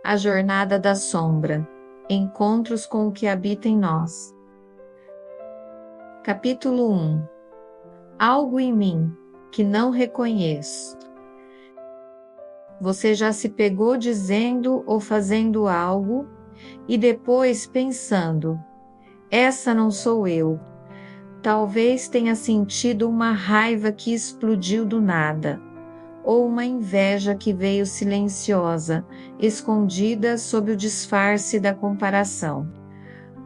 A jornada da sombra. Encontros com o que habita em nós. Capítulo 1. Algo em mim que não reconheço. Você já se pegou dizendo ou fazendo algo e depois pensando: essa não sou eu. Talvez tenha sentido uma raiva que explodiu do nada, ou uma inveja que veio silenciosa, escondida sob o disfarce da comparação.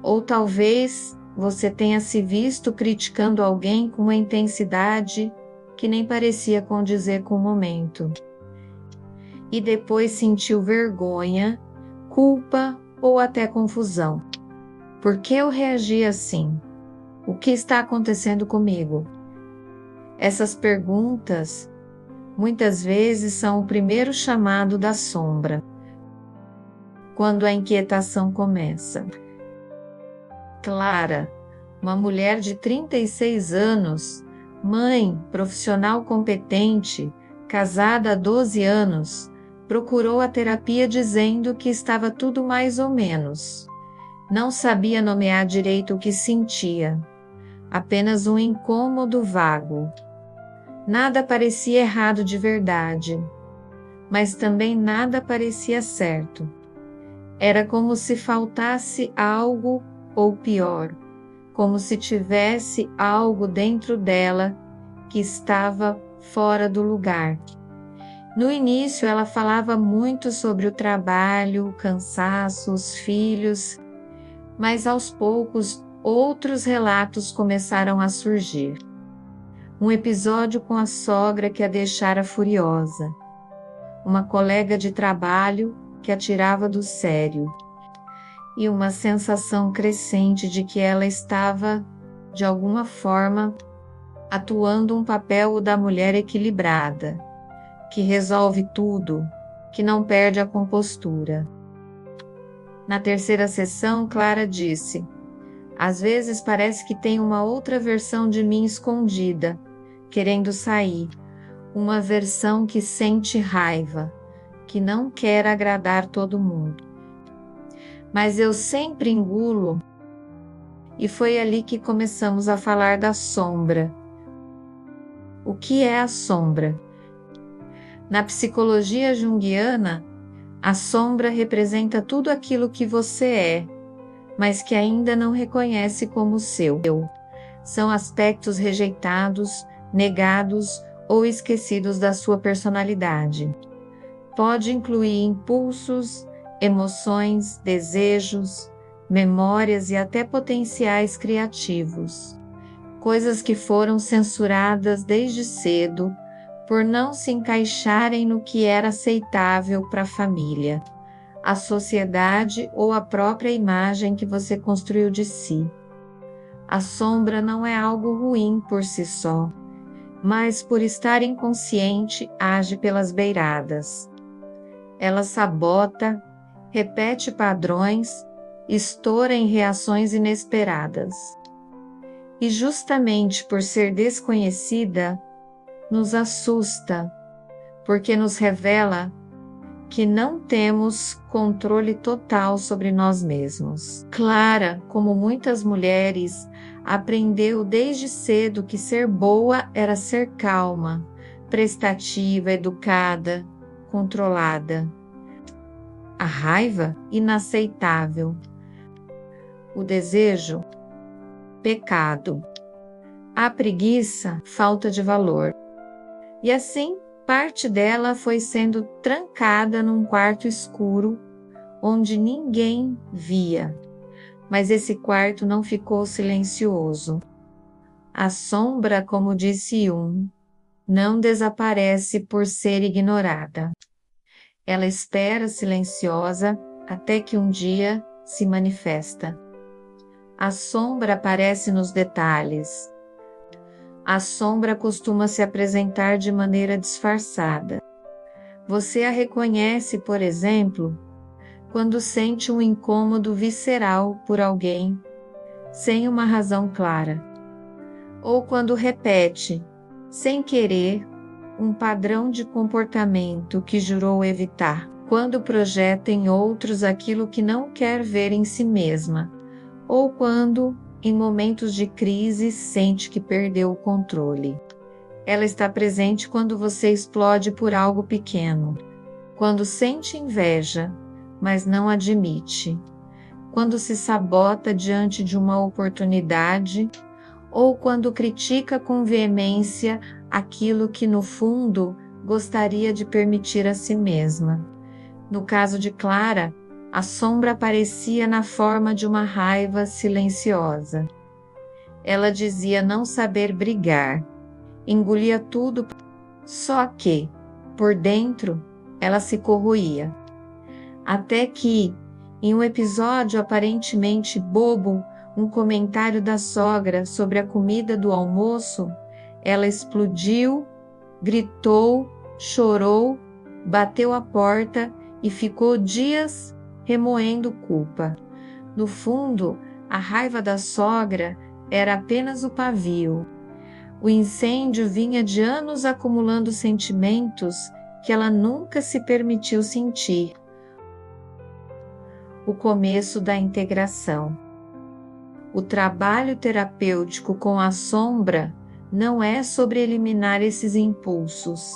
Ou talvez você tenha se visto criticando alguém com uma intensidade que nem parecia condizer com o momento. E depois sentiu vergonha, culpa ou até confusão. Por que eu reagi assim? O que está acontecendo comigo? Essas perguntas muitas vezes são o primeiro chamado da sombra, quando a inquietação começa. Clara, uma mulher de 36 anos, mãe, profissional competente, casada há 12 anos, procurou a terapia dizendo que estava tudo mais ou menos. Não sabia nomear direito o que sentia, apenas um incômodo vago. Nada parecia errado de verdade, mas também nada parecia certo. Era como se faltasse algo, ou pior, como se tivesse algo dentro dela que estava fora do lugar. No início, ela falava muito sobre o trabalho, o cansaço, os filhos, mas aos poucos outros relatos começaram a surgir. Um episódio com a sogra que a deixara furiosa, uma colega de trabalho que a tirava do sério, e uma sensação crescente de que ela estava, de alguma forma, atuando um papel da mulher equilibrada, que resolve tudo, que não perde a compostura. Na terceira sessão, Clara disse: às vezes parece que tem uma outra versão de mim escondida, querendo sair, uma versão que sente raiva, que não quer agradar todo mundo. Mas eu sempre engulo. E foi ali que começamos a falar da sombra. O que é a sombra? Na psicologia junguiana, a sombra representa tudo aquilo que você é, mas que ainda não reconhece como seu. São aspectos rejeitados, negados ou esquecidos da sua personalidade. Pode incluir impulsos, emoções, desejos, memórias e até potenciais criativos. Coisas que foram censuradas desde cedo por não se encaixarem no que era aceitável para a família, a sociedade ou a própria imagem que você construiu de si. A sombra não é algo ruim por si só, mas por estar inconsciente age pelas beiradas. Ela sabota, repete padrões, estoura em reações inesperadas. E justamente por ser desconhecida, nos assusta, porque nos revela que não temos controle total sobre nós mesmos. Clara, como muitas mulheres, aprendeu desde cedo que ser boa era ser calma, prestativa, educada, controlada. A raiva, inaceitável. O desejo, pecado. A preguiça, falta de valor. E assim, parte dela foi sendo trancada num quarto escuro, onde ninguém via. Mas esse quarto não ficou silencioso. A sombra, como disse Jung, não desaparece por ser ignorada. Ela espera silenciosa até que um dia se manifesta. A sombra aparece nos detalhes. A sombra costuma se apresentar de maneira disfarçada. Você a reconhece, por exemplo, quando sente um incômodo visceral por alguém, sem uma razão clara. Ou quando repete, sem querer, um padrão de comportamento que jurou evitar. quando projeta em outros aquilo que não quer ver em si mesma, ou quando, em momentos de crise, sente que perdeu o controle. Ela está presente quando você explode por algo pequeno, quando sente inveja, mas não admite, quando se sabota diante de uma oportunidade, ou quando critica com veemência aquilo que, no fundo, gostaria de permitir a si mesma. No caso de Clara, a sombra aparecia na forma de uma raiva silenciosa. Ela dizia não saber brigar, engolia tudo, só que, por dentro, ela se corroía. Até que, em um episódio aparentemente bobo, um comentário da sogra sobre a comida do almoço, ela explodiu, gritou, chorou, bateu a porta e ficou dias remoendo culpa. No fundo, a raiva da sogra era apenas o pavio. O incêndio vinha de anos acumulando sentimentos que ela nunca se permitiu sentir. O começo da integração. O trabalho terapêutico com a sombra não é sobre eliminar esses impulsos.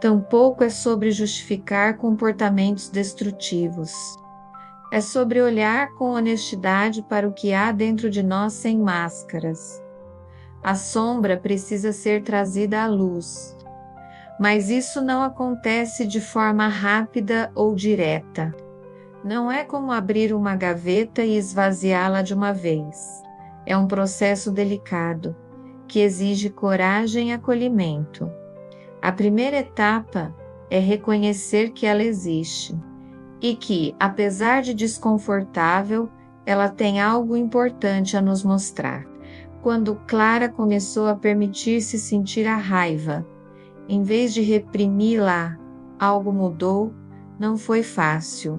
Tampouco é sobre justificar comportamentos destrutivos. É sobre olhar com honestidade para o que há dentro de nós sem máscaras. A sombra precisa ser trazida à luz. Mas isso não acontece de forma rápida ou direta. Não é como abrir uma gaveta e esvaziá-la de uma vez. É um processo delicado, que exige coragem e acolhimento. A primeira etapa é reconhecer que ela existe e que, apesar de desconfortável, ela tem algo importante a nos mostrar. Quando Clara começou a permitir-se sentir a raiva, em vez de reprimi-la, algo mudou. Não foi fácil.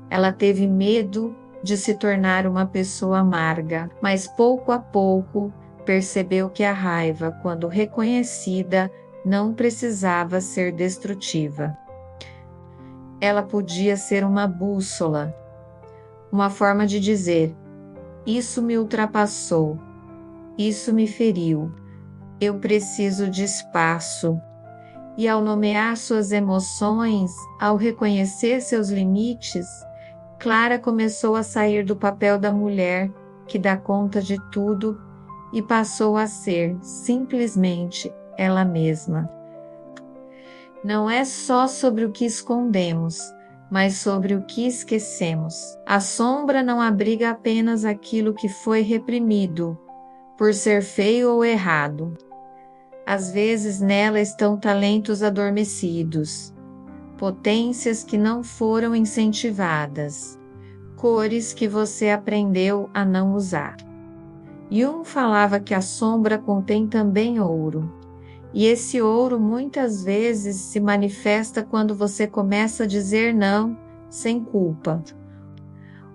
Ela teve medo de se tornar uma pessoa amarga, mas pouco a pouco percebeu que a raiva, quando reconhecida, não precisava ser destrutiva. Ela podia ser uma bússola, uma forma de dizer: isso me ultrapassou, isso me feriu, eu preciso de espaço. E ao nomear suas emoções, ao reconhecer seus limites, Clara começou a sair do papel da mulher que dá conta de tudo e passou a ser, simplesmente, ela mesma. Não é só sobre o que escondemos, mas sobre o que esquecemos. A sombra não abriga apenas aquilo que foi reprimido, por ser feio ou errado. Às vezes nela estão talentos adormecidos, potências que não foram incentivadas, cores que você aprendeu a não usar. Jung falava que a sombra contém também ouro, e esse ouro muitas vezes se manifesta quando você começa a dizer não sem culpa,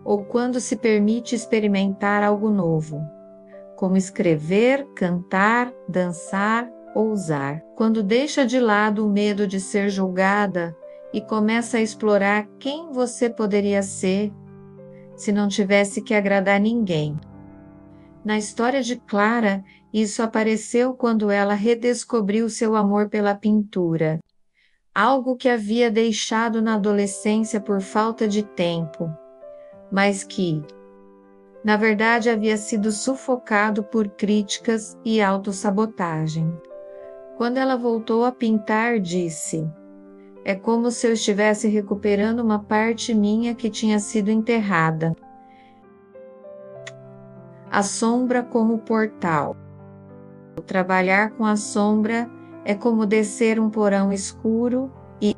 ou quando se permite experimentar algo novo, como escrever, cantar, dançar, ousar. Quando deixa de lado o medo de ser julgada e começa a explorar quem você poderia ser se não tivesse que agradar ninguém. Na história de Clara, isso apareceu quando ela redescobriu seu amor pela pintura, algo que havia deixado na adolescência por falta de tempo, mas que, na verdade, havia sido sufocado por críticas e autossabotagem. Quando ela voltou a pintar, disse: é como se eu estivesse recuperando uma parte minha que tinha sido enterrada. A sombra como portal. Trabalhar com a sombra é como descer um porão escuro e,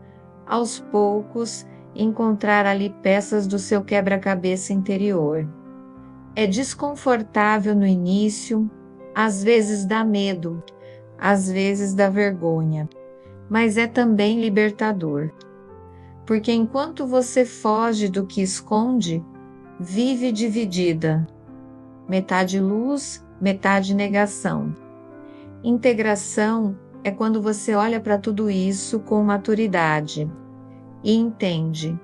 aos poucos, encontrar ali peças do seu quebra-cabeça interior. É desconfortável no início, às vezes dá medo, às vezes dá vergonha, mas é também libertador. Porque enquanto você foge do que esconde, vive dividida, metade luz, metade negação. Integração é quando você olha para tudo isso com maturidade e entende: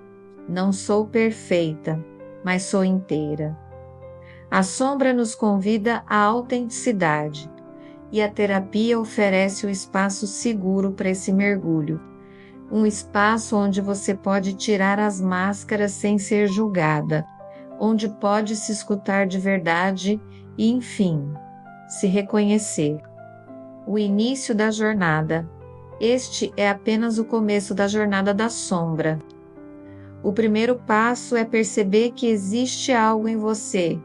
não sou perfeita, mas sou inteira. A sombra nos convida à autenticidade e a terapia oferece o espaço seguro para esse mergulho. Um espaço onde você pode tirar as máscaras sem ser julgada, onde pode se escutar de verdade e, enfim, se reconhecer. O início da jornada. Este é apenas o começo da jornada da sombra. O primeiro passo é perceber que existe algo em você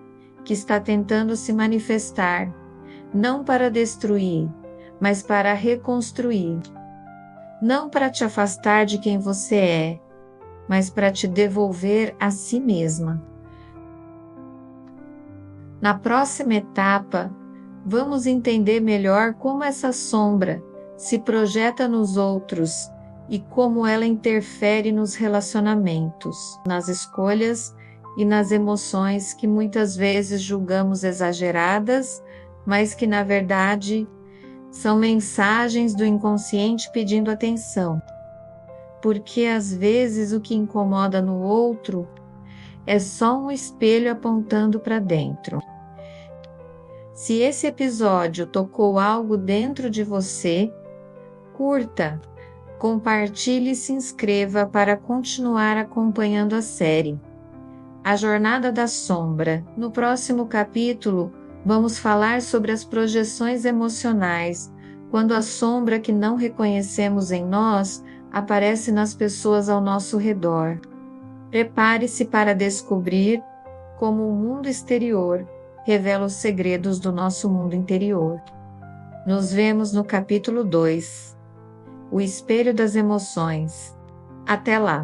que está tentando se manifestar, não para destruir, mas para reconstruir. Não para te afastar de quem você é, mas para te devolver a si mesma. Na próxima etapa, vamos entender melhor como essa sombra se projeta nos outros e como ela interfere nos relacionamentos, nas escolhas e nas emoções que muitas vezes julgamos exageradas, mas que na verdade são mensagens do inconsciente pedindo atenção. Porque às vezes o que incomoda no outro é só um espelho apontando para dentro. Se esse episódio tocou algo dentro de você, curta, compartilhe e se inscreva para continuar acompanhando a série. A Jornada da Sombra. No próximo capítulo, vamos falar sobre as projeções emocionais, quando a sombra que não reconhecemos em nós aparece nas pessoas ao nosso redor. Prepare-se para descobrir como o mundo exterior revela os segredos do nosso mundo interior. Nos vemos no capítulo 2, O Espelho das Emoções. Até lá!